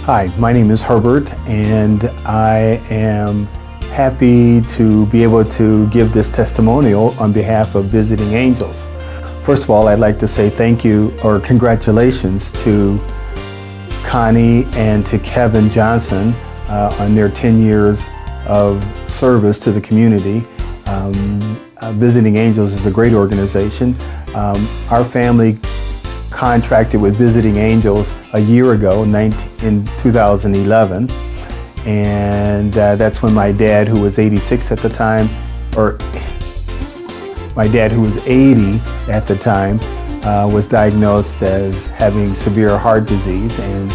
Hi, my name is Herbert, and I am happy to be able to give this testimonial on behalf of Visiting Angels. First of all, I'd like to say thank you or congratulations to Connie and to Kevin Johnson on their 10 years of service to the community. Visiting Angels is a great organization. Our family contracted with Visiting Angels a year ago in 2011, and that's when my dad, who was 86 at the time, or my dad, who was 80 at the time, was diagnosed as having severe heart disease, and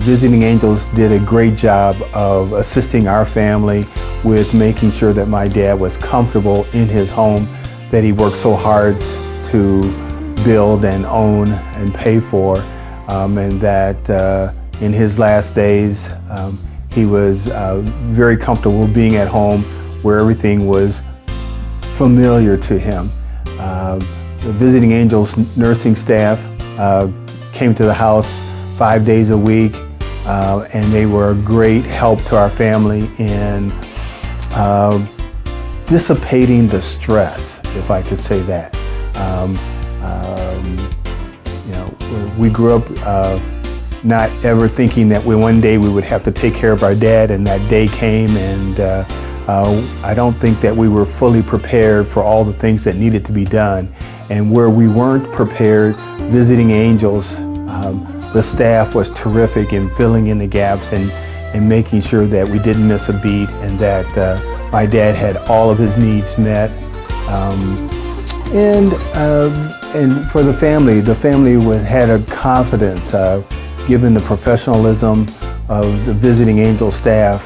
Visiting Angels did a great job of assisting our family with making sure that my dad was comfortable in his home that he worked so hard to build and own and pay for, and that in his last days he was very comfortable being at home where everything was familiar to him. The Visiting Angels nursing staff came to the house 5 days a week, and they were a great help to our family in dissipating the stress, if I could say that. We grew up not ever thinking that one day we would have to take care of our dad, and that day came, and I don't think that we were fully prepared for all the things that needed to be done. And where we weren't prepared, Visiting Angels, the staff was terrific in filling in the gaps and making sure that we didn't miss a beat, and that my dad had all of his needs met. And for the family had a confidence, given the professionalism of the Visiting Angel staff,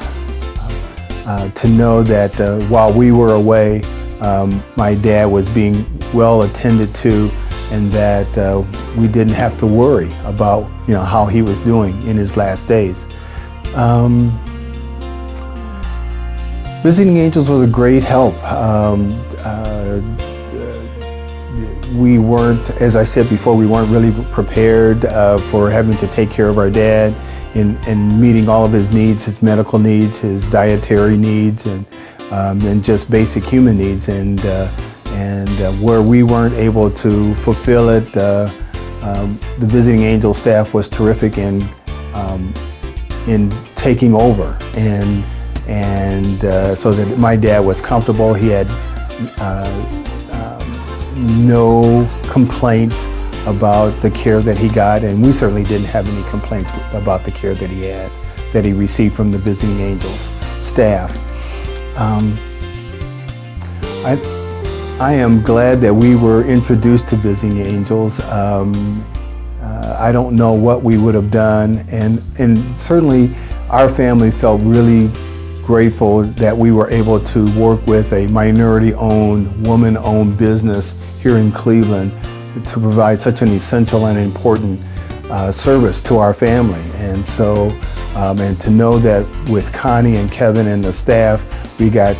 to know that while we were away, my dad was being well attended to, and that we didn't have to worry about how he was doing in his last days. Visiting Angels was a great help. We weren't, as I said before, we weren't really prepared for having to take care of our dad and meeting all of his needs, his medical needs, his dietary needs, and just basic human needs. And where we weren't able to fulfill it, the Visiting Angel staff was terrific in taking over, and so that my dad was comfortable. He had no complaints about the care that he got, and we certainly didn't have any complaints about the care that he received from the Visiting Angels staff. I am glad that we were introduced to Visiting Angels. I don't know what we would have done, and certainly our family felt really grateful that we were able to work with a minority-owned, woman-owned business here in Cleveland to provide such an essential and important service to our family. And so, and to know that with Connie and Kevin and the staff, we got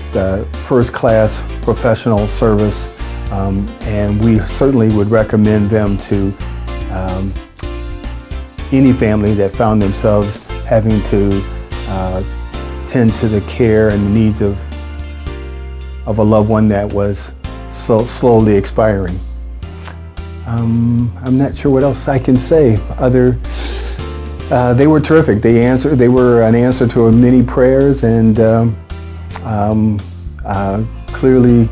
first-class professional service, and we certainly would recommend them to any family that found themselves having to tend to the care and the needs of a loved one that was so slowly expiring. I'm not sure what else I can say. They were terrific. They were an answer to many prayers, and clearly,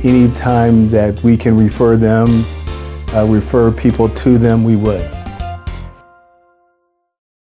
any time that we can refer people to them, we would.